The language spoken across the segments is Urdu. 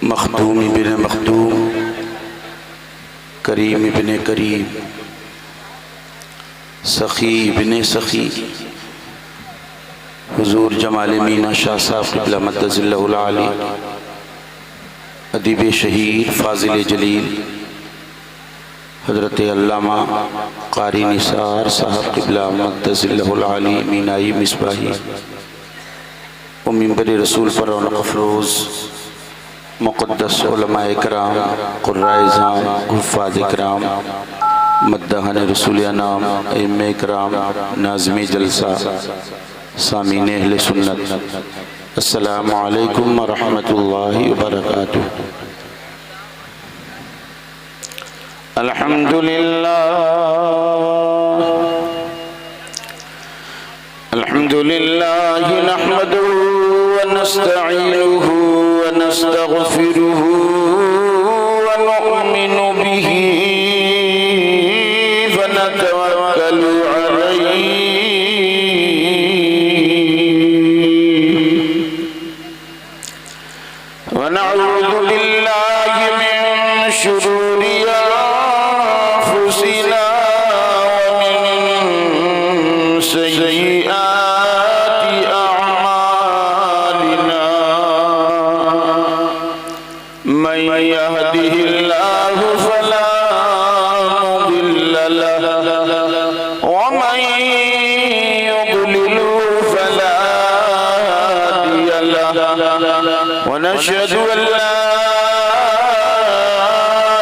مخدوم ابن مخدوم، کریم ابن کریم، سخی ابن سخی، حضور جمال مینا شاہ صاحب قبلہ مدد اللہ العالی، ادیب شہیر فاضل جلیل حضرت علامہ قاری نثار صاحب قبلہ مدد اللہ العالی مینائی مصباحی و منبر رسول پر رونق افروز مقدس علماء کرام، قرائے اعظام، حفاظ کرام، مداحان رسول انام، ائمہ کرام، ناظم جلسہ، سامعین اہل سنت، السلام علیکم ورحمۃ اللہ وبرکاتہ۔ الحمدللہ نحمده ونستعینه ونستغفره ونؤمن به ونتوکل علیہ ونعوذ باللہ من شرور انفسنا ومن سیئات اعمالنا، من يهده الله فلا مضل له ومن يضلل فلا هادي له، ونشهد أن لا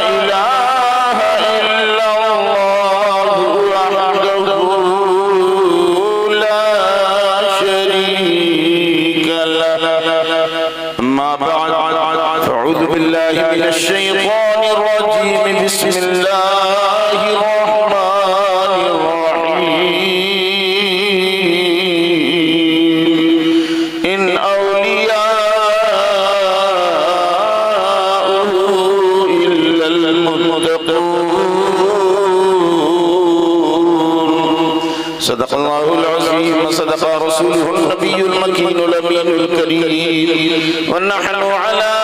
إله إلا الله وحده لا شريك له، أما بعد فأعوذ بالله من الشيطان الرجيم، بسم الله الرحمن الرحيم، إن أولياؤه إلا المتقون، صدق الله العظيم وصدق رسوله النبي المكين الأمين الكريم، ونحن على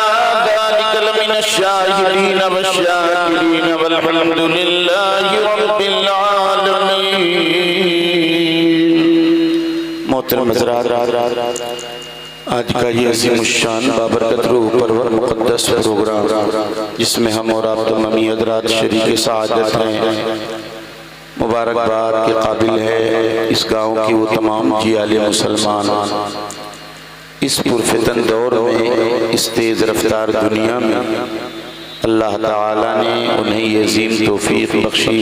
ذلك لمن الشاهدين والشاكرين، والحمد لله رب العالمين۔ محترم حضرات، آج کا یہ عظیم الشان بابرکت روح پرور مقدس پروگرام جس میں ہم اور آپ تمامی حضرات شریک سعادت ہیں، مبارکباد کے قابل ہے اس گاؤں کی وہ تمام جیال مسلمان اس پرفتن دور میں، اس تیز رفتار دنیا میں اللہ تعالیٰ نے انہیں یہ عظیم توفیق بخشی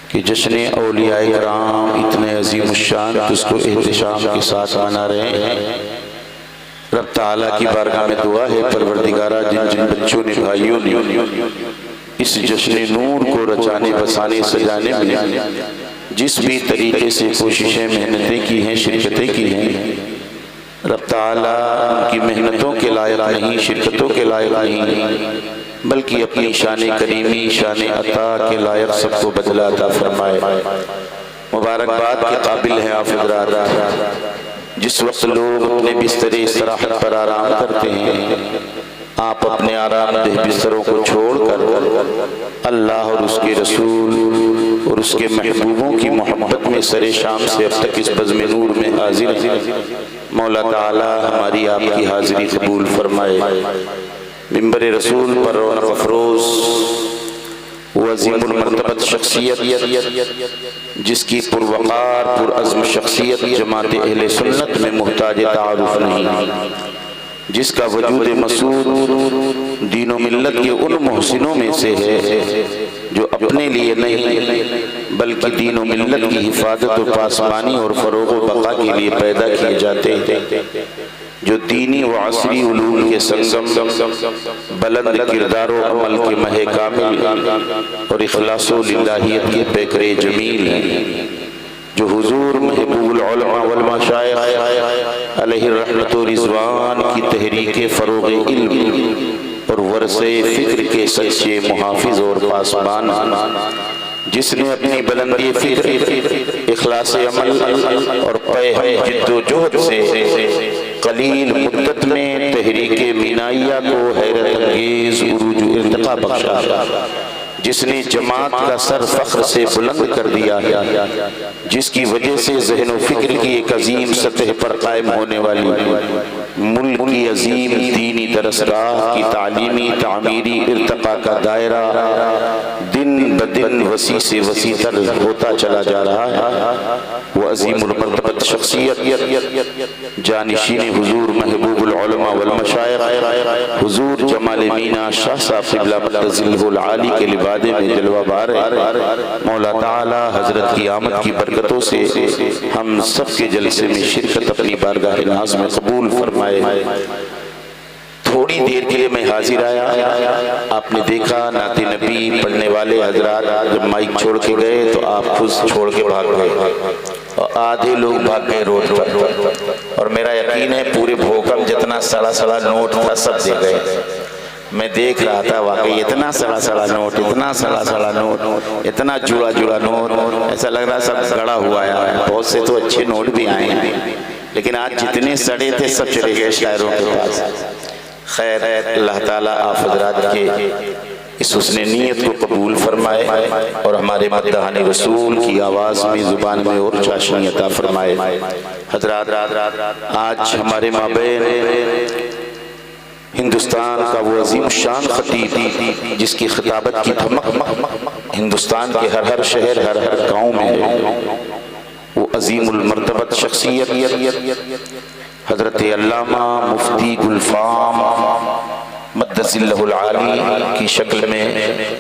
کہ جشن اولیاء کرام اتنے عظیم الشان اس کو احتشام کے ساتھ منا رہے ہیں۔ رب تعالیٰ کی بارگاہ میں دعا ہے پروردگارہ جن جن بچوں نے بھائیوں نے اس جشن نور کو رچانے بسانے سجانے میں جس بھی طریقے سے کوششیں محنتیں کی ہیں، شرکتیں کی ہیں، رب تعالیٰ ان کی محنتوں کے لائق نہیں، شرکتوں کے لائق نہیں، بلکہ اپنی شان کریمی، شان عطا کے لائق سب کو بدلہ عطا فرمائے۔ مبارکباد کے قابل ہیں آپ حضرات، جس وقت لوگ اپنے بستر استراحت پر آرام کرتے ہیں، آپ اپنے آرام دہ بستروں کو چھوڑ کر اللہ اور اس کے رسول اور اس کے محبوبوں کی محبت میں سر شام سے اب تک اس بزم نور میں حاضر ہیں۔ مولا تعالی ہماری آپ کی حاضری قبول فرمائے۔ منبر رسول پر رونق افروز وہ عظیم المرتبت شخصیت جس کی پروقار پرعزم شخصیت جماعت اہل سنت میں محتاج تعارف نہیں، جس کا وجود مسعود دین و ملت کے ان محسنوں میں سے ہے جو اپنے لیے نہیں بلکہ دین و ملت کی حفاظت و پاسبانی اور فروغ و بقا کے لیے پیدا کیے جاتے ہیں، جو دینی و عصری علوم کے سنگم، بلند کردار و عمل کے مہ کامل اور اخلاص و للہیت کے پیکر جمیل ہیں، جو حضور محبوب العلماء والمشائخ علیہ الرحمت و رضوان کی تحریک فروغ علم اور ورثے فکر کے سچے محافظ اور پاسبان، جس نے اپنی بلندی فکر، اخلاص عمل اور پے جد و جہد سے قلیل مدت میں تحریک تحریک مینائیہ کو حیرت انگیز عروج و ارتقا بخشا، جس نے جماعت کا سر فخر سے بلند کر دیا ہے، جس کی وجہ سے ذہن و فکر کی ایک عظیم سطح پر قائم ہونے والی ملک کی عظیم دینی درسگاہ کی تعلیمی تعمیری ارتقاء کا دائرہ دن بدن وسیع سے وسیع تر ہوتا چلا جا رہا ہے۔ وہ عظیم المرتبت شخصیت جانشین حضور محبوب العلماء والمشائخ حضور جمال مینا شاہ صاحب قبلہ مدظلہ العالی کے لبادے میں جلوہ بار ہے۔ مولا تعالی حضرت کی آمد کی برکتوں سے ہم سب کے جلسے میں شرکت اپنی بارگاہ ناز میں قبول فرمائے۔ تھوڑی دیر کے لیے میں حاضر آیا، آپ نے دیکھا نعت نبی پڑھنے والے حضرات جب مائک چھوڑ کے گئے تو آپ خود چھوڑ کے بھاگ گئے اور آدھے لوگ بھاگ گئے روڈ پر، اور میرا یقین ہے پورے بھوکم جتنا سڑا سڑا نوٹ تھا سب دے گئے۔ میں دیکھ رہا تھا واقعی اتنا سڑا سڑا نوٹ، اتنا سڑا سڑا نوٹ، اتنا جڑا جڑا نوٹ، ایسا لگ رہا سب گڑا ہوا ہے۔ بہت سے تو اچھے نوٹ بھی آئے ہیں، لیکن آج جتنے سڑے تھے سب چلے گئے شاعروں کے پاس۔ خیر، اللہ تعالیٰ آپ حضرات کے اس حسن نیت کو قبول فرمائے اور ہمارے مداحان رسول کی آواز میں زبان میں اور چاشنی عطا فرمائے۔ حضرات، آج ہمارے مابین ہندوستان کا وہ عظیم شان خطیب جس کی خطابت کی دھمک ہندوستان کے ہر ہر شہر ہر ہر گاؤں میں ہے، وہ عظیم المرتبت شخصیت حضرت علامہ مفتی گلفام مدظلہ العالی کی شکل میں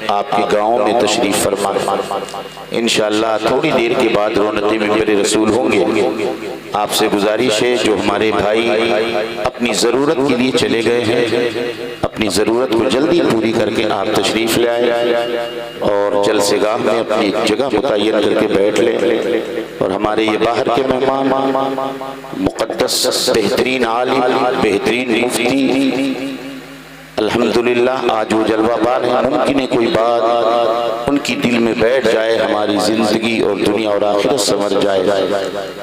آپ کے گاؤں میں تشریف فرما۔ انشاءاللہ تھوڑی دیر کے بعد رونق منبر رسول ہوں گے۔ آپ سے گزارش ہے جو ہمارے بھائی اپنی ضرورت کے لیے چلے گئے ہیں، اپنی ضرورت کو جلدی پوری کر کے آپ تشریف لے آئے اور جلسے گاہ میں اپنی ایک جگہ متعین کر کے بیٹھ لیں۔ اور ہمارے یہ باہر کے مہمان مقدس بہترین عالم، بہترین مفتی، الحمدللہ آج وہ جلوہ بار ہیں، ممکن ہے کوئی بات ان کی دل میں بیٹھ جائے، ہماری زندگی اور دنیا اور آخرت سمجھ جائے۔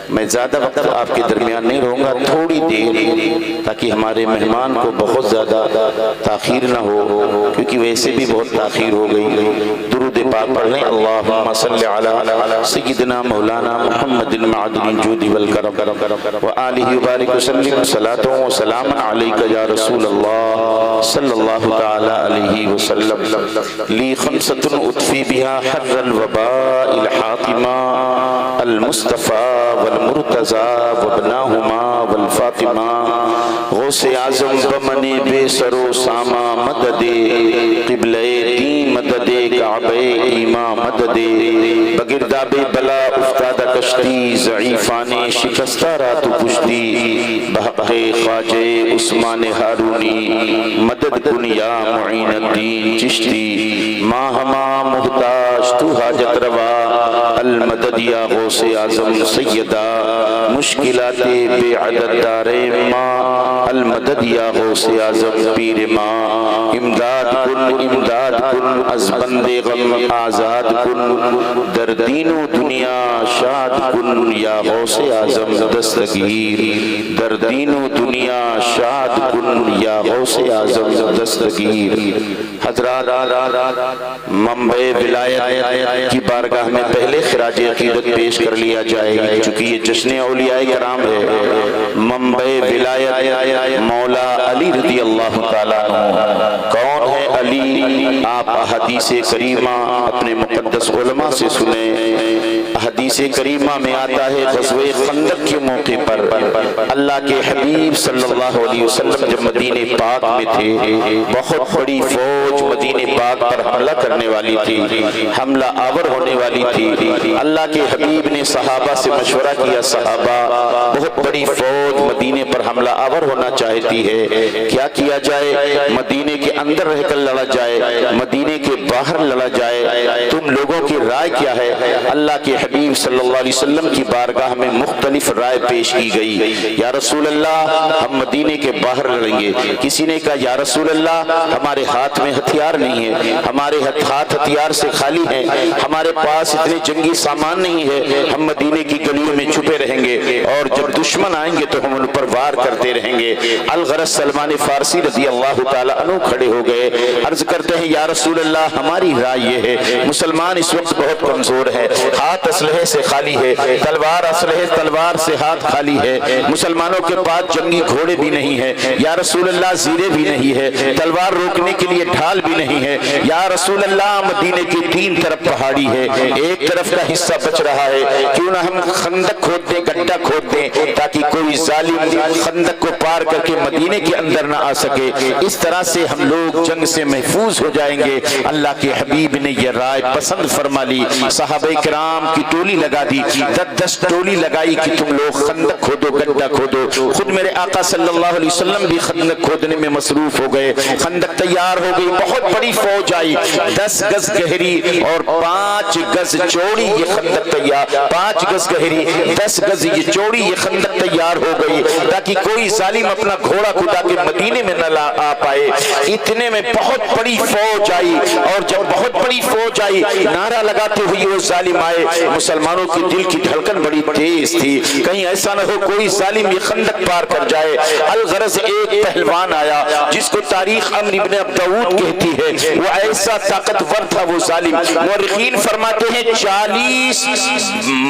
میں زیادہ وقت آپ کے درمیان نہیں رہوں گا، تھوڑی دیر، تاکہ ہمارے مہمان کو بہت زیادہ تاخیر نہ ہو، کیونکہ ویسے بھی بہت تاخیر ہو گئی۔ درود پاک پڑھ لیں، اللہم صلی علی سیدنا مولانا محمد معدن الجود والکرم وآلہ وبارک وسلم، صلاۃ و سلام علیک یا رسول اللہ صلی اللہ تعالی علیہ وسلم۔ لی خمسۃ اطفی بہا حر الوباء الحاطمہ، المصطفیٰ والمرتضی وابناہما والفاطمہ، غوث اعظم بمن بے سر و سامہ مدد قبلہ دین، مدد کعبہ ایماں، مدد بگرداب بلا افتادہ کشتی، ضعیفان شکستہ رات و پشتی، بحق خواجہ عثمان ہارونی، مدد کن یا معین الدین چشتی، ماں ہما محتاج تو حاجت روا، المدد یا غوث اعظم سیدہ، مشکلات بے عدد دارے ماں، المدد یا غوث اعظم پیر ماں، امداد کن از بند غم آزاد کن، در دین و دنیا شاد کن یا غوث اعظم دستگیر، در دین و دنیا شاد کن یا غوث اعظم دستگیر۔ حضرات، منبع ولایت کی بارگاہ میں پہلے خراج عقیدت پیش کر لیا جائے، چونکہ یہ جشن اولیاء کرام ہے۔ منبع ولایت مولا علی رضی اللہ تعالیٰ عنہ۔ کون ہے علی؟ آپ احادیث کریمہ اپنے مقدس علماء سے سنیں۔ حدیث کریمہ میں آتا ہے غزوہ خندق کے موقع پر اللہ کے حبیب صلی اللہ علیہ وسلم جب مدینہ پاک میں تھے، بہت بڑی فوج مدینہ پاک پر حملہ کرنے والی تھی، حملہ آور ہونے والی تھی۔ اللہ کے حبیب نے صحابہ سے مشورہ کیا، صحابہ بہت بڑی فوج مدینہ پر حملہ آور ہونا چاہتی ہے، کیا کیا جائے؟ مدینہ کے اندر رہ کر لڑا جائے، مدینہ کے باہر لڑا جائے، تم لوگوں کی رائے کیا ہے؟ اللہ کے حبیب صلی اللہ علیہ وسلم کی بارگاہ میں مختلف رائے پیش کی گئی. یا رسول اللہ ہم مدینے کے باہر لڑیں گے. کسی نے کہا یا رسول اللہ ہمارے ہاتھ میں ہتھیار نہیں ہے, ہمارے ہاتھ ہتھیار سے خالی ہیں, ہمارے پاس اتنے جنگی سامان نہیں ہے, ہم مدینے کی گلیوں میں چھپے رہیں گے اور جب دشمن آئیں گے تو ہم ان پر وار کرتے رہیں گے. الغرض سلمان فارسی رضی اللہ تعالیٰ عنہ کھڑے ہو گئے, عرض کرتے ہیں یا رسول اللہ ہماری رائے یہ ہے, مسلمان اس وقت بہت کمزور ہے, ہاتھ اسلحے سے خالی ہے, تلوار سے ہاتھ خالی ہے, مسلمانوں کے پاس جنگی گھوڑے بھی نہیں ہے, یا رسول اللہ زیرے بھی نہیں ہے, تلوار روکنے کے لیے ڈھال بھی نہیں ہے, یا رسول اللہ مدینے کی تین طرف پہاڑی ہے, ایک طرف کا حصہ بچ رہا ہے, کیوں نہ ہم خندق کھود دیں, گڈھا کھود دیں تاکہ کوئی ظالم خندق کو پار کر کے مدینے کے اندر نہ آ سکے, اس طرح سے ہم لوگ جنگ سے محفوظ ہو جائیں گے. اللہ کے حبیب نے یہ رائے پسند فرما لی, صحابہ کرام کی ٹولی لگا دی, 10 ٹولی لگائی کہ تم لوگ خندق کھودو, گڈھا کھودو. خود میرے آقا صلی اللہ علیہ وسلم بھی خندق کھودنے میں مصروف ہو گئے, خندق تیار ہو گئی, بہت بڑی فوج آئی, 10 گز گہری اور 5 گز چوڑی یہ خندق تیار, 5 گز گہری 10 گز یہ چوڑی یہ خندق تیار ہو گئی تاکہ کوئی ظالم اپنا گھوڑا کدا کے مدینے میں نہ آ پائے. اتنے میں بہت بڑی فوج آئی, اور جب بہت بڑی فوج آئی نعرہ لگاتے ہوئے وہ ظالم آئے. مسلمانوں کی دل کی دھڑکن بڑی تیز تھی, کہیں ایسا نہ ہو کوئی ظالم یہ خندق پار کر جائے. الغرض ایک پہلوان آیا جس کو تاریخ عمر ابن عبدعود کہتی ہے, وہ ایسا طاقتور تھا وہ ظالم, مورخین فرماتے ہیں 40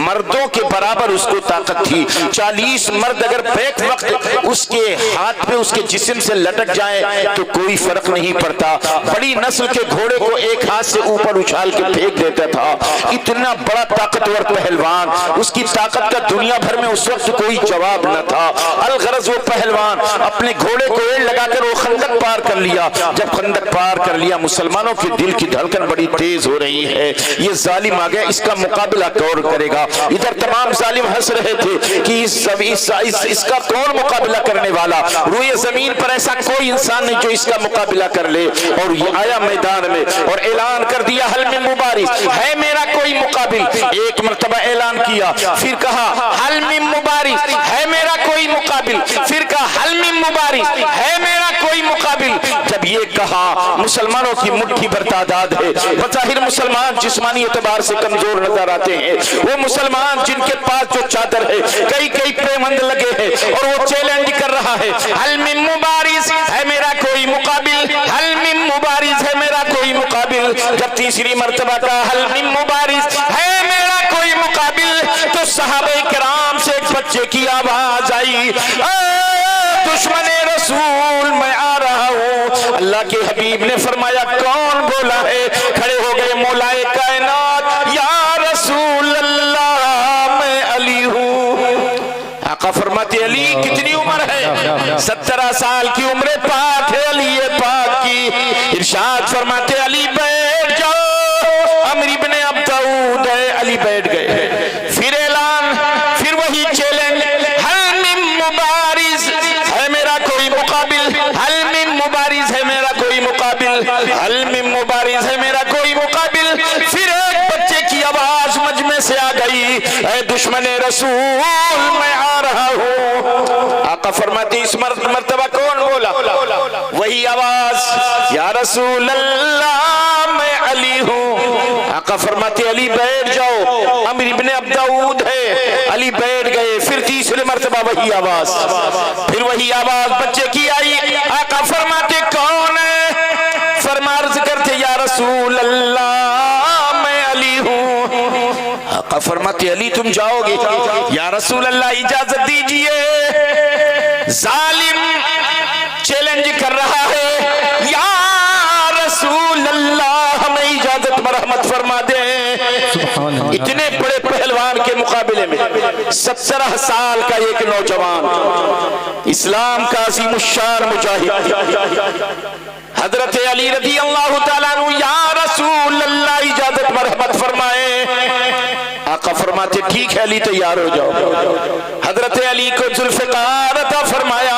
مردوں کے برابر اس کو طاقت تھی. 40 مرد اگر بیک وقت اس کے ہاتھ پہ اس کے جسم سے لٹک جائیں تو کوئی فرق نہیں پڑتا. بڑی نسل کے گھوڑے کو ایک ہاتھ سے اوپر اچھال کے پھینک دیتا تھا. اتنا بڑا طاقتور پہلوان, اس کی طاقت کا دنیا بھر میں اس وقت کوئی جواب نہ تھا. الغرض وہ پہلوان اپنے گھوڑے کو ایڑ لگا کر وہ خندق پار کر لیا. جب خندق پار کر لیا مسلمانوں کے دل کی دھڑکن بڑی تیز ہو رہی ہے, یہ ظالم آ گیا, اس کا مقابلہ کون کرے گا. ادھر تمام ظالم ہنس رہے تھے کہ اس کا کون مقابلہ کرنے والا, روئے زمین پر ایسا کوئی انسان نہیں جو اس کا مقابلہ کر لے. اور یہ آیا میدان میں اور اعلان کر دیا حل من مبارز, ہے میرا کوئی مقابل. ایک مرتبہ اعلان کیا, پھر کہا حل من مبارز, ہے میرا کوئی مقابل, پھر کہا حل من مبارز, ہے میرا کوئی مقابل. جب یہ کہا مسلمانوں کی مٹھی بھر تعداد ہے, بظاہر مسلمان جسمانی اعتبار سے کمزور نظر آتے ہیں, وہ مسلمان جن کے پاس جو چادر ہے کئی پیوند لگے ہیں اور وہ چیلنج کر رہا ہے حل من مبارز, ہے میرا کوئی مقابل, حل من مبارز, ہے میرا کوئی مقابل. جب تیسری مرتبہ کہا حل من مبارز, ہے میرا کوئی مقابل, تو صحابہ کرام سے ایک بچے کی آواز آئی, دشمن رسول میں آ رہا ہوں. اللہ کے حبیب نے فرمایا کون بولا ہے؟ کھڑے ہو گئے مولائے کائنات, یا رسول اللہ میں علی ہوں. آقا فرماتے علی کتنی عمر ہے؟ 17 سال کی عمر پاک ہے علی پاک کی. ارشاد فرماتے علی بیٹھ جاؤ, عمر ابن عبدعود ہے, علی بیٹھ گئے. پھر اعلان, پھر وہی چیلنج, حل من مبارز, ہے میرا کوئی مقابل, حل من مبارز, ہے میرا کوئی مقابل, حل من مبارز, ہے میرا کوئی مقابل. پھر ایک بچے کی آواز مجمع سے آ گئی, اے دشمن رسول میں آ رہا ہوں. آقا فرماتے اس مرتبہ کون بولا؟ وہی آواز, یا رسول اللہ میں علی ہوں. آقا فرماتے علی بیٹھ جاؤ, عمر ابن عبدعود ہے, علی بیٹھ گئے. پھر تیسرے مرتبہ وہی آواز, پھر وہی آواز بچے کی آئی. آقا فرماتے کون ہے؟ فرمارز کرتے یا رسول اللہ میں علی ہوں. آقا فرماتے علی تم جاؤ گے؟ یا رسول اللہ اجازت دیجئے, ظالم چیلنج کر رہا ہے, یا رسول اللہ ہمیں اجازت مرحمت فرما دیں. اتنے بڑے پہلوان کے مقابلے میں 17 سال کا ایک نوجوان, اسلام کا عظیم الشان مجاہد حضرت علی رضی اللہ تعالیٰ عنہ, یا رسول اللہ اجازت مرحمت فرمائے. آقا فرماتے ٹھیک ہے علی تیار ہو جاؤ. حضرت علی کو ذوالفقار عطا فرمایا,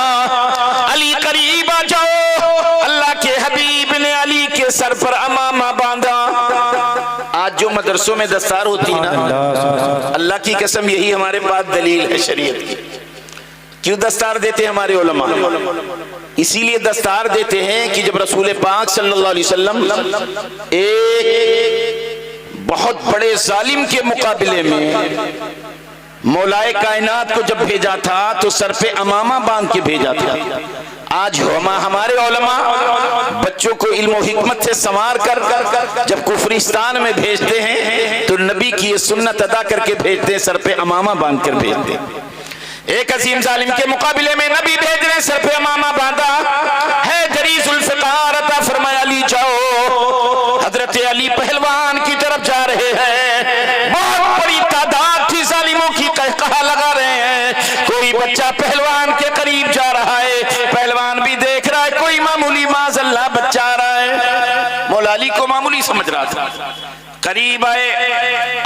علی قریب آ جاؤ. اللہ کے حبیب نے علی کے سر پر امامہ باندھا. آج جو مدرسوں میں دستار ہوتی نا، اللہ کی قسم یہی ہمارے پاس دلیل ہے شریعت کی۔ کیوں دستار دیتے ہیں ہمارے علماء؟ اسی لیے دستار دیتے ہیں کہ جب رسول پاک صلی اللہ علیہ وسلم ایک بہت بڑے ظالم کے مقابلے میں مولائے کائنات کو جب بھیجا تھا تو سر پہ امامہ باندھ کے بھیجا تھا۔ آج ہمارے علماء بچوں کو علم و حکمت سے سنوار کر جب کفرستان میں بھیجتے ہیں تو نبی کی یہ سنت ادا کر کے بھیجتے ہیں، سر پہ امامہ باندھ کر بھیجتے ہیں۔ ایک عظیم ظالم کے مقابلے میں نبی بھیج رہے، سر پہ امامہ باندھا ہے، جریس الفقار عطا فرمایا، علی جاؤ۔ حضرت علی پہلوان کی طرف جا رہے ہیں، بہت بڑی تعداد تھی ظالموں کی، قہقہا لگا رہے ہیں، کوئی بچہ پہلوان کے قریب جا رہا ہے، پہلوان بھی دیکھ رہا ہے، کوئی معمولی معاذ اللہ بچہ آ رہا ہے، مولا علی کو معمولی سمجھ رہا تھا۔ قریب آئے،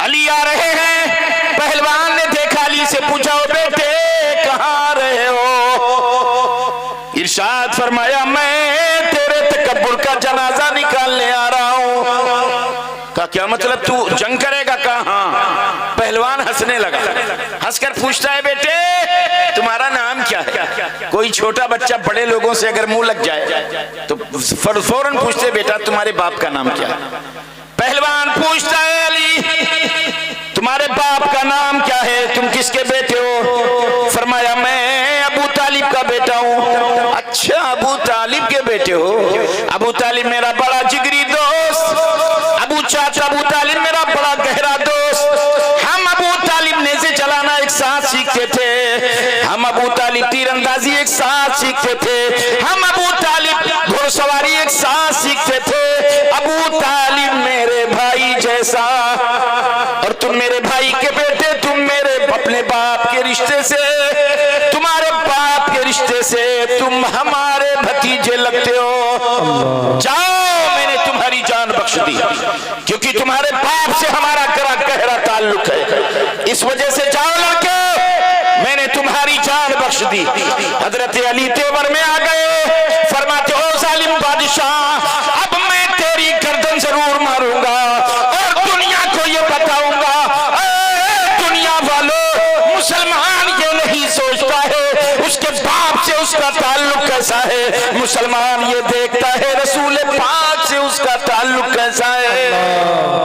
علی آ رہے ہیں، پہلوان نے دیکھا، علی سے پوچھا، بیٹے کہاں آ رہے ہو؟ ارشاد فرمایا، میں تیرے تکبر کا جنازہ نکالنے آ رہا ہوں۔ کہا کیا مطلب، تو جنگ کرے گا؟ کہاں؟ پہلوان ہنسنے لگا، ہنس کر پوچھتا ہے، بیٹے تمہارا نام کیا ہے؟ کوئی چھوٹا بچہ بڑے لوگوں سے اگر منہ لگ جائے تو فوراً پوچھتے، بیٹا تمہارے باپ کا نام کیا ہے؟ پہلوان پوچھتا ہے، علی تمہارے باپ کا نام کیا ہے؟ تم کس کے بیٹے ہو؟ فرمایا، میں ابو طالب کا بیٹا ہوں۔ اچھا، ابو طالب کے بیٹے ہو؟ ابو طالب میرا بڑا جگری دوست، ابو طالب میرا بڑا گہرا دوست، ہم ابو طالب نیزے چلانا ایک ساتھ سیکھتے تھے، ہم ابو طالب تیر اندازی ایک ساتھ سیکھتے تھے، ہم ابو طالب گھوڑ سواری ایک ساتھ سیکھتے تھے، ابو طالب میرے بھائی جیسا، اور تم میرے بھائی کے بیٹے، تم میرے اپنے باپ کے رشتے سے، تمہارے باپ کے رشتے سے تم ہمارے بھتیجے لگتے ہو، جاؤ میں نے تمہاری جان بخش دی، کیونکہ تمہارے باپ سے ہمارا گہرا تعلق ہے، اس وجہ سے جاؤ لڑکے، میں نے تمہاری جان بخش دی۔ حضرت علی تیور میں آ گئے، فرماتے، او ظالم بادشاہ، اب میں تیری گردن ضرور ماروں گا اور دنیا کو یہ بتاؤں گا، اے دنیا والو، مسلمان یہ نہیں سوچتا ہے اس کے باپ سے اس کا تعلق کیسا ہے، مسلمان یہ دیکھتا ہے رسول پاک سے اس کا تعلق کیسا ہے۔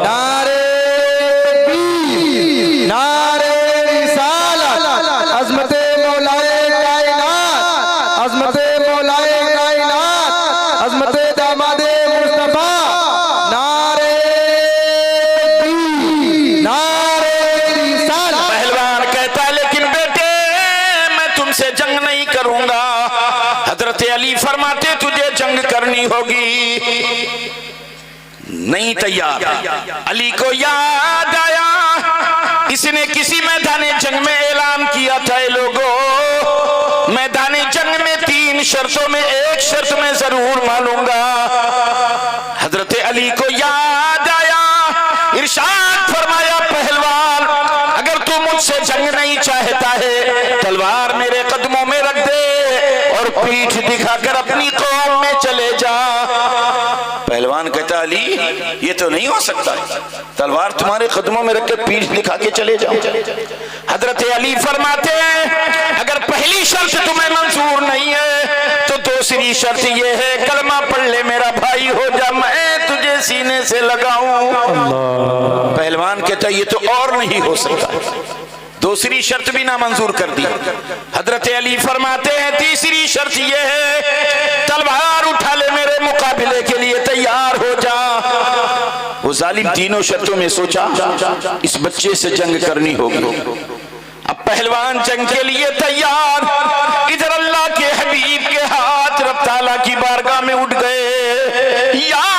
نعرہ تکبیر، نعرہ رسالت، عظمت مولائے کائنات، عظمت مولائے کائنات، عظمت داماد مصطفیٰ، نعرہ تکبیر، نعرہ رسالت۔ پہلوان کہتا ہے، لیکن بیٹے میں تم سے جنگ نہیں کروں گا۔ حضرت علی فرماتے، تجھے جنگ کرنی ہوگی، نہیں تیار۔ علی کو یاد آیا اس نے کسی میدان جنگ میں اعلان کیا تھا، اے لوگو میدان جنگ میں 3 شرطوں میں ایک شرط میں ضرور مانوں گا۔ حضرت علی کو یاد آیا، ارشاد فرمایا، پہلوان اگر تو مجھ سے جنگ نہیں چاہتا ہے، تلوار میرے قدموں میں رکھ دے اور پیٹھ دکھا کر اپنی قوم میں چلے جا۔ پہلوان کہتا، علی یہ تو نہیں ہو سکتا، تلوار تمہارے قدموں میں رکھ کے پیٹھ دکھا کے چلے جاؤ۔ حضرت علی فرماتے ہیں، اگر پہلی شرط تمہیں منظور نہیں ہے تو دوسری شرط یہ ہے، کلمہ پڑھ لے میرا بھائی ہو جا، میں تجھے سینے سے لگاؤں۔ پہلوان کہتا، یہ تو اور نہیں ہو سکتا، دوسری شرط بھی نامنظور کر دی۔ حضرت علی فرماتے ہیں، تیسری شرط یہ ہے، تلوار اٹھا لے میرے مقابلے کے لیے تیار ہو جا۔ وہ ظالم تینوں شرطوں میں سوچا، اس بچے سے جنگ کرنی ہوگی۔ اب پہلوان جنگ کے لیے تیار، ادھر اللہ کے حبیب کے ہاتھ رب تعالیٰ کی بارگاہ میں اٹھ گئے، یا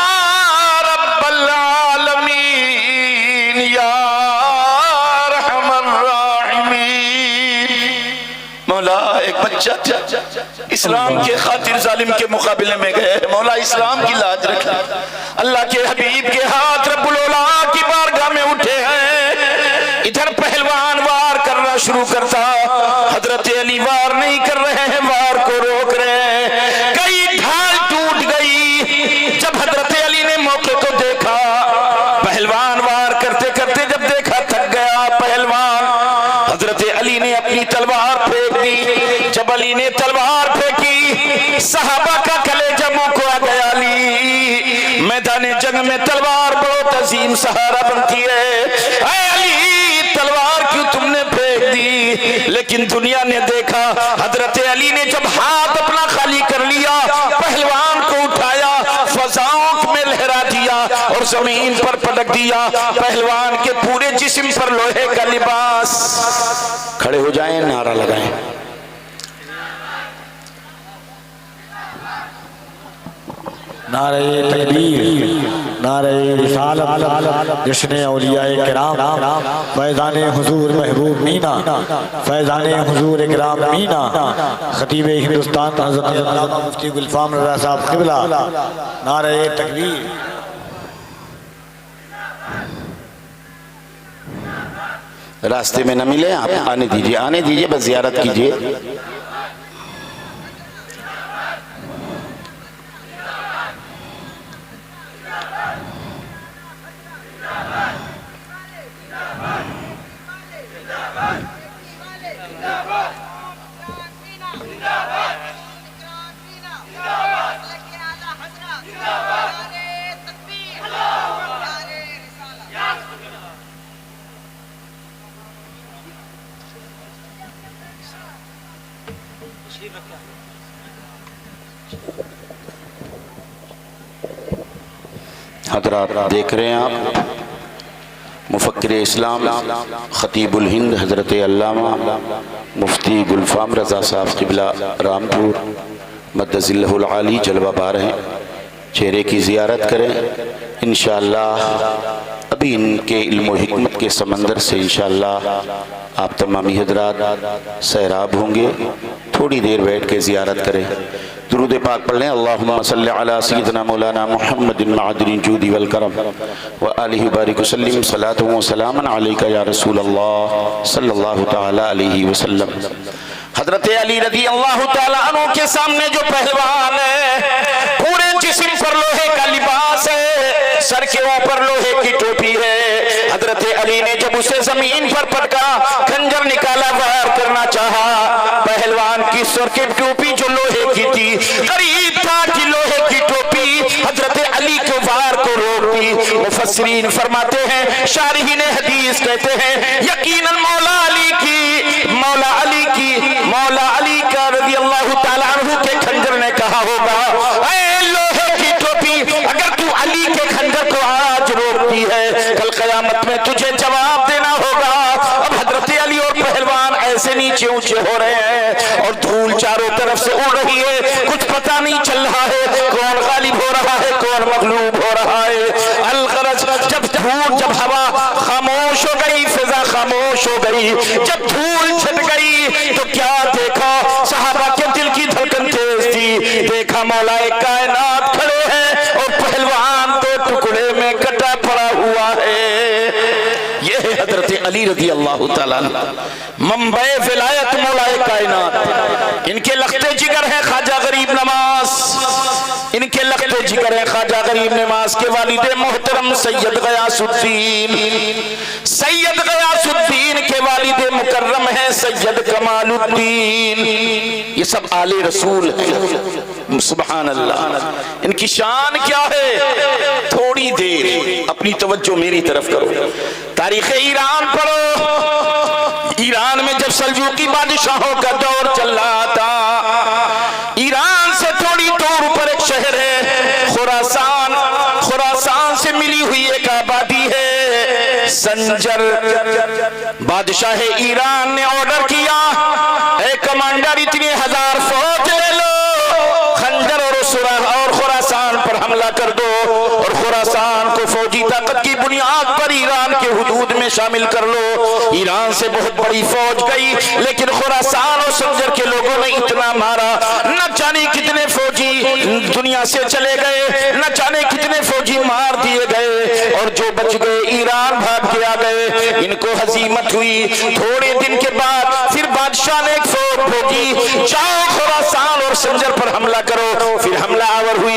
رب العالمین، یا ایک بچہ اسلام کے خاطر ظالم کے مقابلے میں گئے، مولا اسلام کی لاج رکھا، اللہ کے حبیب کے ہاتھ رب العلا کی بارگاہ میں اٹھے ہیں۔ ادھر پہلوان وار کرنا شروع کرتا، حضرت علی وار نہیں کر رہے ہیں، وار کو روک رہے ہیں، کئی ڈھال ٹوٹ گئی۔ جب حضرت علی نے موقع کو دیکھا، پہلوان وار کرتے گیا علی میدان جنگ میں تلوار بہت عظیم سہارا بنتی ہے، اے علی تلوار کیوں تم نے پھینک دی؟ لیکن دنیا نے دیکھا حضرت علی نے جب ہاتھ اپنا خالی کر لیا، پہلوان کو اٹھایا، فضاؤں میں لہرا دیا اور زمین پر پٹک دیا، پہلوان کے پورے جسم پر لوہے کا لباس۔ کھڑے ہو جائیں، نعرہ لگائیں۔ نعرہ تکبیر، نعرہ رسالت، جشن اولیاء کرام، فیضان حضور محبوب مینا، فیضان حضور اکرام مینا، خطیب ہندوستان حضرت مفتی گلفام رضا صاحب قبلہ، نعرہ تکبیر۔ راستے میں نہ ملے آپ آنے دیجئے، آنے دیجئے، بس زیارت کیجئے۔ حضرات دیکھ رہے ہیں آپ مفکر اسلام خطیب الہند حضرت علامہ مفتی گلفام رضا صاحب قبلہ رامپور مدظ اللہ العالی جلوہ بار ہیں، چہرے کی زیارت کریں انشاءاللہ۔ ابھی ان کے علم و حکمت کے سمندر سے انشاءاللہ آپ تمامی حضرات سیراب ہوں گے، تھوڑی دیر بیٹھ کے زیارت کریں، درود پاک پڑھ لیں۔ اللہم صلی علی سیدنا مولانا محمد معدن الجود والکرم وآلہ بارک وسلم، صلاۃ و سلام علیکہ یا رسول اللہ صلی اللہ تعالی علیہ وسلم۔ حضرت علی رضی اللہ تعالی عنہ کے سامنے جو پہلوان ہے، پورے جسم پر لوہے کا لباس ہے، سر کے اوپر لوہے کی ٹوپی ہے، حضرت علی نے جب اسے زمین پر پٹکا، خنجر نکالا، وار کرنا چاہا، پہلوان کی سر کی ٹوپی جو لوہے کی تھی، قریب تھا کہ لوہے کی ٹوپی حضرت علی کے وار کو روک دی۔ مفسرین فرماتے ہیں، شارحین حدیث کہتے ہیں، یقیناً مولا علی کا رضی اللہ تعالیٰ عنہ کے خنجر نے کہا ہوگا، اے لوہے کی ٹوپی، اگر تو علی کے خنجر کو آج روکتی ہے، کل قیامت میں تجھے جواب دینا ہوگا۔ اب حضرت علی اور پہلوان ایسے نیچے اونچے ہو رہے ہیں اور دھول چاروں طرف سے اڑ رہی ہے، کچھ پتہ نہیں چل رہا ہے کون غالب ہو رہا ہے کون مغلوب ہو رہا ہے۔ الغرض جب دھول، جب ہوا خاموش ہو گئی، فضا خاموش ہو گئی، جب دھول چھٹ گئی تو کیا دیکھا؟ صحابہ کے دل کی دھڑکن تیز تھی، دیکھا مولا کائنات کھڑے ہیں اور پہلوان دو ٹکڑے میں کٹا پڑا ہوا ہے۔ یہ ہے حضرت علی رضی اللہ تعالیٰ عنہ، منبع ولایت مولا کائنات۔ ان کے لخت جگر ہے خواجہ غریب نواز، ان کے لخت جگر ہے خواجہ غریب نواز کے والد محترم سید غیاث الدین، سید غیاث الدین کے والد مکرم ہیں سید کمال الدین۔ یہ سب آل رسول ہیں، سبحان اللہ۔ ان کی شان کیا ہے؟ تھوڑی دیر اپنی توجہ میری طرف کرو، تاریخ ایران پڑھو۔ ایران میں جب سلجوقی بادشاہوں کا دور چل رہا تھا، ایران سے تھوڑی دور پر ایک شہر ہے خراسان، خراسان سے ملی ہوئی ایک آبادی ہے سنجر۔ بادشاہ ایران نے آرڈر کیا، اے کمانڈر اتنی 1000 فوج لے لو، خنجر اور خراسان پر حملہ کر دو، اور خراسان کو فوجی طاقت کی بنیاد پر ایران کے حدود میں شامل کر لو۔ ایران سے بہت بڑی فوج گئی، لیکن خراسان اور سنجر کے لوگوں نے اتنا مارا، نہ جانے کتنے فوجی دنیا سے چلے گئے، نہ جانے کتنے فوجی مار دیے گئے، اور جو بچ گئے ایران بھاگ کے آ گئے۔ ان کو ہزیمت ہوئی۔ تھوڑے دن کے بعد پھر بادشاہ نے ایک فوج بھیجی، جاؤ خراسان اور سنجر پر حملہ کرو۔ پھر حملہ آور ہوئے،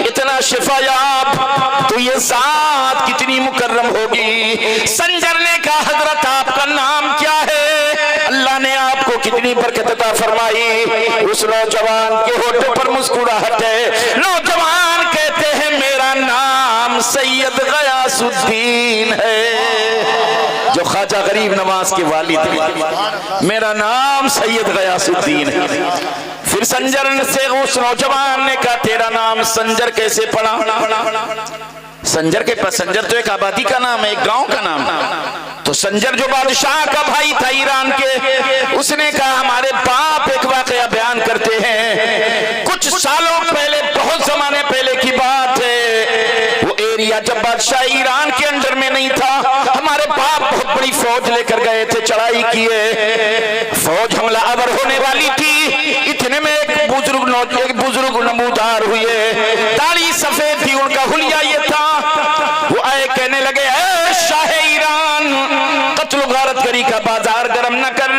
اتنا شفایاب، تو یہ ذات کتنی مکرم ہوگی۔ سنجر نے کہا حضرت آپ کا نام کیا ہے؟ اللہ نے آپ کو کتنی برکت عطا فرمائی۔ اس نوجوان کے ہونٹوں پر مسکراہٹ ہے۔ نوجوان کہتے ہیں میرا نام سید غیاث الدین ہے، جو خواجہ غریب نواز کے والد ہیں، میرا نام سید غیاث الدین ہے۔ پھر سنجر سے اس نوجوان نے کہا تیرا نام سنجر کیسے پڑا؟ سنجر کے پاس، سنجر تو ایک آبادی کا نام ہے، ایک گاؤں کا نام ہے۔ تو سنجر جو بادشاہ کا بھائی تھا ایران کے، اس نے کہا ہمارے باپ ایک واقعہ بیان کرتے ہیں، کچھ سالوں پہلے، بہت زمانے پہلے کی بات ہے، وہ ایریا جب بادشاہ ایران کے انڈر میں نہیں تھا، ہمارے باپ بہت بڑی فوج لے کر گئے تھے، چڑھائی کیے، فوج حملہ آور ہونے والی تھی، اتنے میں ایک بزرگ نمودار ہوئے، داڑھی سفید تھی، ان کا حلیہ یہ تھا، وہ آئے کہنے لگے اے شاہ ایران، قتل و غارت گری کا بازار گرم نہ کر،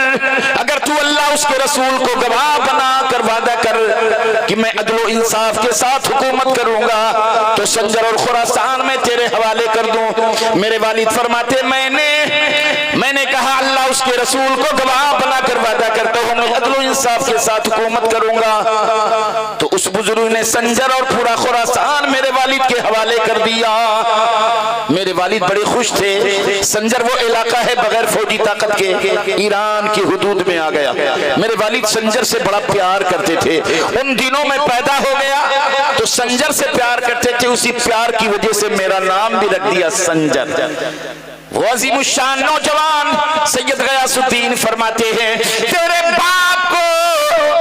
اگر تو اللہ اس کے رسول کو گواہ بنا کر وعدہ کر کہ میں عدل و انصاف کے ساتھ حکومت کروں گا تو سنجر اور خراسان میں تیرے حوالے کر دوں۔ میرے والد فرماتے میں نے کہا اللہ اس کے رسول کو گواہ بنا کر وعدہ کرتا ہوں میں عدل و انصاف کے ساتھ حکومت کروں گا، تو اس بزرگ نے سنجر اور پورا خراسان میرے والد کے حوالے کر دیا۔ میرے والد بڑے خوش تھے، سنجر وہ علاقہ ہے بغیر فوجی طاقت کے، ایران کی حدود میں آ گیا۔ میرے والد سنجر سے بڑا پیار کرتے تھے، ان دنوں میں پیدا ہو گیا تو سنجر سے پیار کرتے تھے، اسی پیار کی وجہ سے میرا نام بھی رکھ دیا سنجر۔ وہ عظیم الشان نوجوان سید غیاث الدین فرماتے ہیں تیرے باپ کو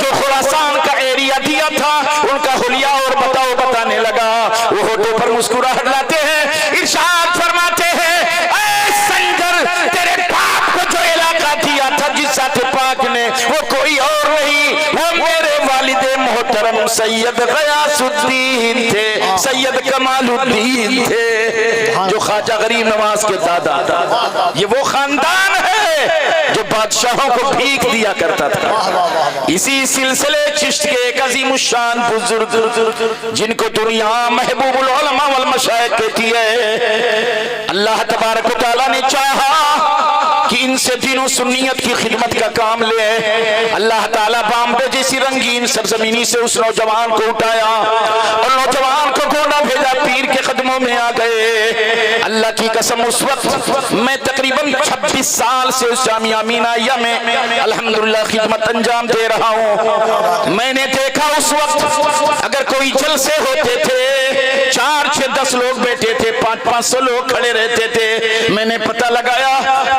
جو خراسان کا ایریا دیا تھا ان کا حلیہ اور بتانے لگا، وہ ہونٹوں پر مسکراہٹ لاتے ہیں، ارشاد فرماتے ہیں اے سنجر تیرے باپ کو جو علاقہ دیا تھا جس ذات پاک نے، وہ کوئی اور نہیں، وہ میرے والد محترم سید غیاث الدین تھے، سید کمال الدین تھے، جو خواجہ غریب نواز کے دادا تھا۔ یہ وہ خاندان ہے جو بادشاہوں کو بھیک دیا کرتا تھا۔ اسی سلسلے چشت کے ایک عظیم الشان بزرگ جن کو دنیا محبوب العلماء والمشائخ کہتی ہے، اللہ تبارک و تعالیٰ نے چاہا کہ ان سے دین و سنیت کی خدمت کا کام لے، اللہ تعالیٰ بامبے جیسی رنگین سرزمینی سے اس نوجوان کو اٹھایا اور نوجوان کو گونڈا بھیجا، پیر کے قدموں میں آ گئے۔ اللہ کی قسم اس وقت میں تقریباً 26 سال سے اس جامعہ مینائیہ میں الحمدللہ خدمت انجام دے رہا ہوں، میں نے دیکھا اس وقت اگر کوئی جلسے ہوتے تھے 4, 6, 10 لوگ بیٹھے تھے، 500 لوگ کھڑے رہتے تھے، میں نے پتہ لگایا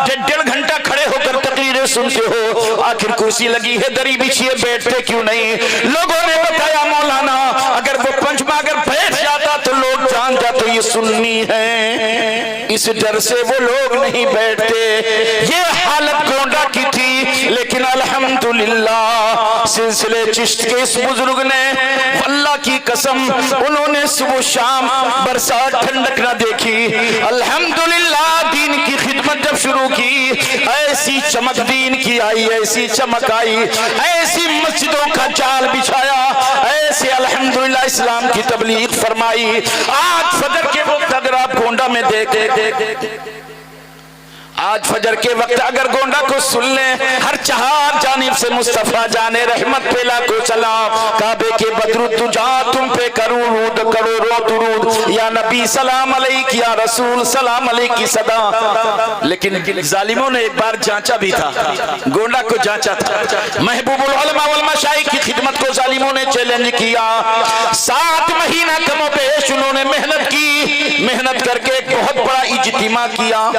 1.5 گھنٹہ کھڑے ہو کر تقریریں سنتے ہو، آخر کرسی لگی ہے دری بچھی ہے بیٹھتے کیوں نہیں؟ لوگوں نے بتایا مولانا اگر وہ پنجما اگر بیٹھ جاتا تو لوگ جان جاتے یہ سنی ہے، اس ڈر سے وہ لوگ نہیں بیٹھتے۔ یہ حالت گونڈا کی تھی، لیکن الحمدللہ سلسلے چشت کے اس بزرگ نے اللہ کی قسم انہوں نے صبح شام برسات ٹھنڈک نہ دیکھی، الحمدللہ دین کی خدمت جب شروع کی ایسی چمک دین کی آئی، ایسی چمک آئی، ایسی مسجدوں کا جال بچھایا، ایسے الحمدللہ اسلام کی تبلیغ فرمائی۔ آج فجر کے وقت اگر آپ گونڈا میں دیکھیں، آج فجر کے وقت اگر گونڈا کو سن لیں، ہر چہار جانب سے مصطفیٰ جانے رحمت پہ لاکھوں سلام، کعبے کے بدر تجا تم پہ کروڑوں درود، یا نبی سلام علیک، یا رسول سلام علیک کی صدا۔ لیکن ظالموں نے ایک بار جانچا بھی تھا، گونڈا کو جانچا تھا، محبوب العلماء والمشائخ کی خدمت کو ظالموں نے چیلنج کیا، 7 مہینہ کم و بیش انہوں نے محنت کی، محنت کر کے ایک بہت بڑا اجتماع کیا،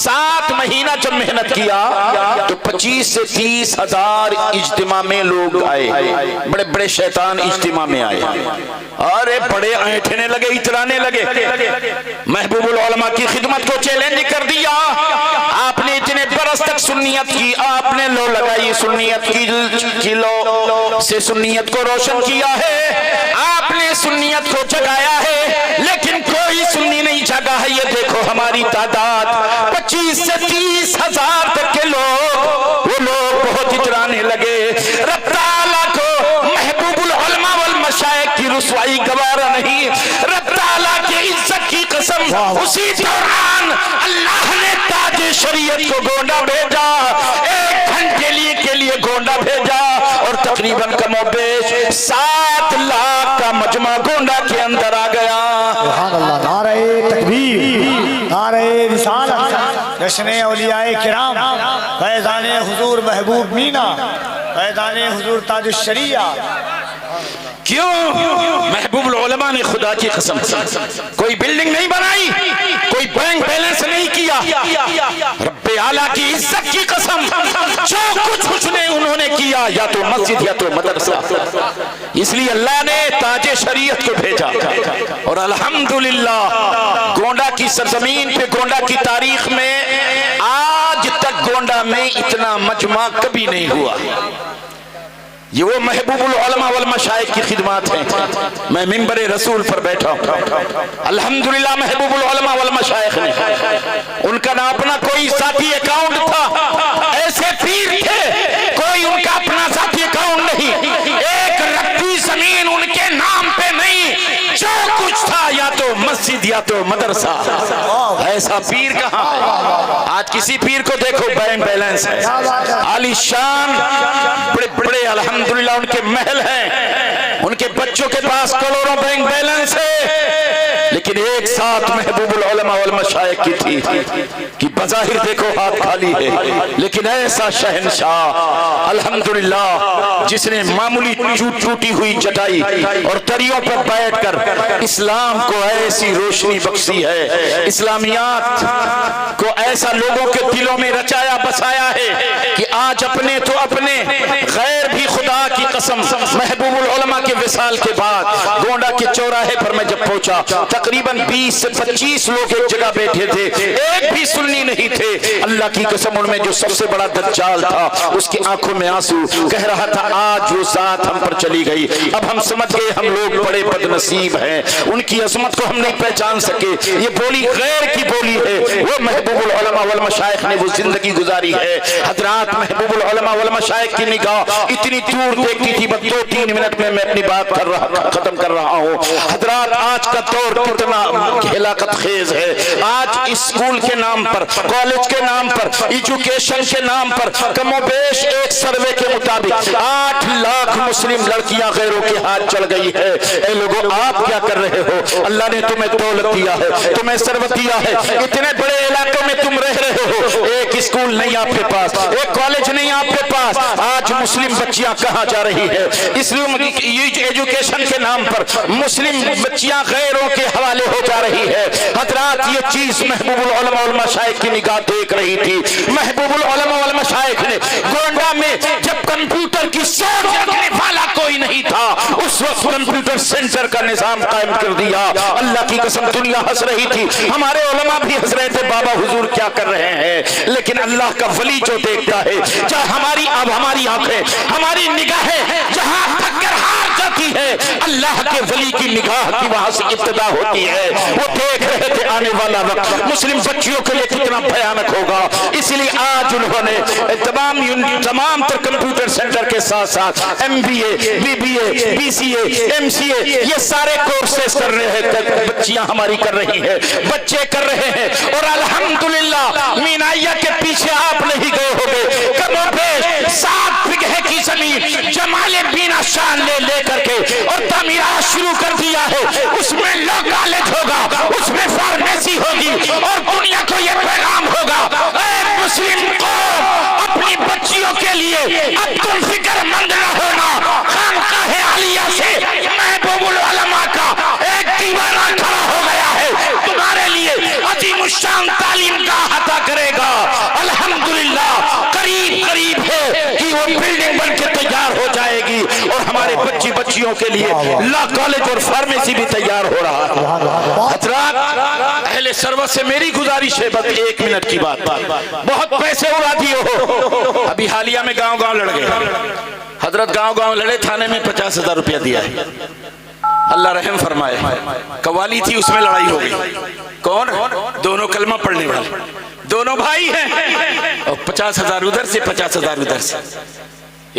7 مہینہ جب محنت کیا تو 25 سے 30 ہزار اجتماع میں لوگ آئے، بڑے بڑے شیطان اجتماع میں آئے، اور بڑے اینٹھنے لگے، اترانے لگے، محبوب العلماء کی خدمت کو چیلنج کر دیا، آپ نے اتنے برس تک سنیت کی، آپ نے لو لگائی سنیت کی لو سے سنیت کو روشن کیا ہے، آپ نے سنیت کو جگایا ہے، لیکن کوئی سنی نہیں جگا ہے۔ یہ دیکھو ہماری تعداد 25 سے 30 ہزار تک کے لوگ، وہ لوگ بہت اترانے لگے۔ رب تعالیٰ کو محبوب العلماء رسوائی گوارا نہیں. رب تعالیٰ کی عزت کی قسم اسی دوران اللہ نے تاج شریعت کو گونڈا بھیجا, 1 گھنٹے کے لیے گونڈا بھیجا, اور تقریباً کم و بیش 7 لاکھ کا مجمع گونڈا کے اندر آ گیا. سبحان اللہ. نعرہ تکبیر, نعرہ رسالت, جشن اولیاء کرام, فیضان حضور محبوب مینا, فیضان حضور تاج الشریعہ. کیوں؟ محبوب العلماء نے خدا کی قسم کوئی بلڈنگ نہیں بنائی, کوئی بینک بیلنس نہیں کیا, رب اعلیٰ کی عزت کی قسم جو کچھ نے انہوں نے کیا یا تو مسجد یا تو مدرسہ. اس لیے اللہ نے تاج شریعت کو بھیجا, اور الحمدللہ گونڈا کی سرزمین پہ, گونڈا کی تاریخ میں آج تک گونڈا میں اتنا مجمع کبھی نہیں ہوا. یہ وہ محبوب العلماء والمشائخ کی خدمات ہیں. میں منبر رسول پر بیٹھا ہوں, الحمدللہ محبوب العلماء والمشائخ نے, ان کا نہ اپنا کوئی ذاتی اکاؤنٹ تھا, ایسے پیر تھے کوئی ان کا اپنا ذاتی اکاؤنٹ نہیں, 1 رتی زمین ان کے نام پہ نہیں, جو کچھ تھا یا تو مسجد یا تو مدرسہ. ایسا پیر کہاں ہے؟ آج کسی پیر کو دیکھو بینک بیلنس ہے, عالی شان بڑے بڑے الحمدللہ ان کے محل ہیں, ان کے بچوں کے پاس کروڑوں بینک بیلنس ہے, لیکن ایک ساتھ محبوب العلماء والمشائخ کی تھی کہ بظاہر دیکھو ہاتھ خالی ہے, لیکن ایسا شہنشاہ الحمدللہ جس نے معمولی ٹوٹی ہوئی چٹائی اور تریوں پر بیٹھ کر اسلام کو ایسی روشنی بخشی ہے, اسلامیات کو ایسا لوگوں کے دلوں میں رچایا بسایا ہے کہ آج اپنے تو اپنے, غیر بھی خدا کی قسم محبوب العلماء کے وصال کے بعد گونڈا کے چوراہے پر میں جب پہنچا تقریباً 20 سے 25 لوگ ایک جگہ بیٹھے تھے, ایک بھی سنی نہیں تھے. اللہ کی قسم ان میں جو سب سے بڑا دجال تھا اس کی آنکھوں میں آنسو, کہہ رہا تھا آج وہ ذات ہم پر چلی گئی, اب ہم سمجھ گئے ہم لوگ بڑے بد نصیب ہیں, ان کی عظمت کو ہم نہیں پہچان سکے. یہ بولی غیر کی بولی ہے, وہ محبوب العلماء والمشائخ نے وہ زندگی گزاری ہے. حضرات محبوب العلماء والمشائخ کی نگاہ اتنی دور دیکھتی تھی, بس 2-3 منٹ میں ایپنی بات ختم کر رہا ہوں. حضرات آج کا دور کتنا ہلاکت خیز ہے. آج اسکول کے نام پر, کالج کے نام پر, ایجوکیشن کے نام پر کم و بیش ایک سروے کے مطابق 8 لاکھ مسلم لڑکیاں غیروں کے ہاتھ چڑھ گئی ہے. اے لوگوں آپ کیا کر رہے ہو؟ اللہ نے تمہیں دولت دیا ہے, تمہیں ثروت دیا ہے, اتنے بڑے علاقوں میں تم رہ رہے ہو, ایک اسکول نہیں آپ کے پاس, ایک کالج نہیں آپ کے پاس. آج مسلم بچیاں کہاں جا رہی ہے؟ اس لیے ایجوکیشن کے نام پر مسلم بچیاں غیروں کے حوالے ہو جا رہی ہے. حضرات یہ چیز محبوب العلماء والمشائخ کی نگاہ دیکھ رہی تھی. محبوب العلماء والمشائخ نے گونڈا میں جب کمپیوٹر کی سوچ رکھنے والا کوئی نہیں تھا, اس وقت کمپیوٹر سینٹر کا نظام قائم کر دیا. اللہ کی قسم دنیا ہنس رہی تھی, ہمارے علماء بھی ہنس رہے تھے, بابا حضور کیا کر رہے ہیں. لیکن اللہ کا ولی جو دیکھتا ہے, جہاں ہماری آنکھیں, ہماری نگاہیں جہاں تک ہار جاتی ہے, اللہ کے ولی کی نگاہ کی وہاں سے ابتدا ہوتی ہے. وہ دیکھ رہے تھے آنے والا وقت مسلم بچیوں کے لیے کتنا بھیانک ہوگا. اس لیے آج انہوں نے تمام تر کمپیوٹر سینٹر کے ساتھ ساتھ MBA, BBA, BCA, MCA یہ سارے کورسز کر رہے ہیں. بچیاں ہماری کر رہی ہیں, بچے کر رہے ہیں, اور الحمدللہ مینائیہ کے پیچھے آپ نہیں گئے ہوگے. کم و بیش 7 بگھے کی زمین جمال بینا شاہ نے لے کر کے اور تعمیرات شروع کر دیا ہے. اس میں لا کالج ہوگا, اس میں فارمیسی ہوگی, اور دنیا کو یہ پیغام ہوگا, اے مسلم قوم اپنی بچیوں کے لیے اب تم فکر مند نہ ہونا. خانقاہ عالیہ سے محبوب العلماء کا ایک دیوانہ کھڑا ہو گیا ہے, تمہارے لیے عظیم الشان تعلیم کا احاطہ کرے گا. الحمدللہ قریب ہے کہ وہ بلڈنگ بن کے تیار ہو جائے گی, اور ہمارے بچیوں کے لیے لا کالج اور فارمیسی بھی تیار ہو رہا ہے. حضرات اہل سروت سے میری گزارش ہے, بس 1 منٹ کی بات, بہت پیسے اڑا دیے ہو. ابھی حالیہ میں گاؤں لڑ گئے حضرت, گاؤں لڑے, تھانے میں 50,000 روپیہ دیا ہے. اللہ رحم فرمائے, قوالی تھی اس میں لڑائی ہو گئی. کون؟ دونوں کلمہ پڑھنے والے, دونوں بھائی ہیں, اور 50,000 ادھر سے 50,000 ادھر سے.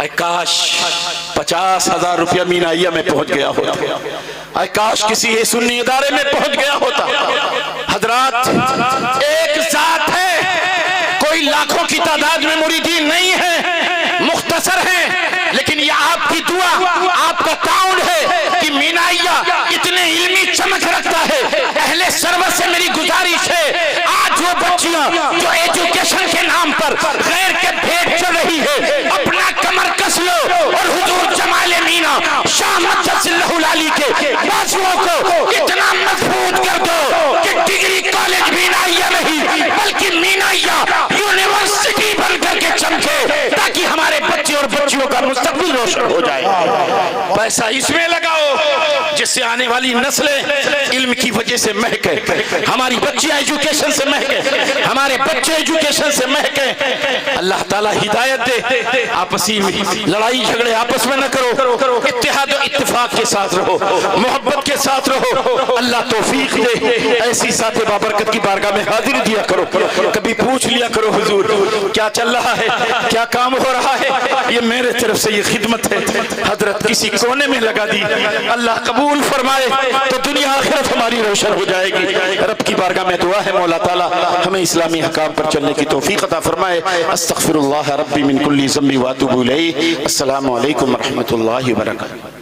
اے کاش 50,000 روپیہ مینائیہ میں پہنچ گیا ہوتا، اے کاش کسی سنی ادارے میں پہنچ گیا ہوتا۔ حضرات ایک ذات ہے، کوئی لاکھوں کی تعداد میں مریدین نہیں ہیں، مختصر ہیں، لیکن یہ آپ کی دعا، آپ کا تعاون ہے کہ مینائیہ اتنے علمی چمک رکھتا ہے۔ اہل سروت سے میری گزارش ہے، آج وہ بچیاں جو ایجوکیشن کے نام پر غیر کے بھیٹ چل رہی ہے، اپنا کمر کس لو اور حضور جمال مینا شاہ مجد اللہ العالی کے بازوؤں کو اتنا مضبوط کر دو کہ ڈگری کالج مینائیہ نہیں بلکہ مینائیہ یونیورسٹی بن کر کے چمکے، تاکہ ہمارے بچے اور بچیوں کا مستقبل روشن ہو جائے۔ پیسہ اس میں لگاؤ جس سے آنے والی نسلیں علم کی وجہ سے مہکے، ہماری بچیاں ایجوکیشن سے مہکے، ہمارے بچے ایجوکیشن سے مہکے۔ اللہ تعالیٰ ہدایت دے، آپسی لڑائی جھگڑے آپس میں نہ کرو، اتحاد و اتفاق کے ساتھ رہو، محبت کے ساتھ رہو۔ اللہ توفیق دے، ایسی ذات بابرکت کی بارگاہ میں حاضر دیا کرو، کبھی پوچھ لیا کرو حضور کیا چل رہا ہے، کیا کام ہو رہا ہے، یہ میرے طرف سے یہ خدمت ہے۔ حضرت کسی کونے میں لگا دی، اللہ قبول فرمائے تو دنیا آخرت ہماری روشن ہو جائے گی۔ رب کی بارگاہ میں دعا ہے مولا تعالیٰ ہمیں اسلامی حکام پر چلنے کی توفیق عطا فرمائے۔ استغفر اللہ ربی من کل ذنب واتوب الیہ۔ السلام علیکم ورحمۃ اللہ وبرکاتہ۔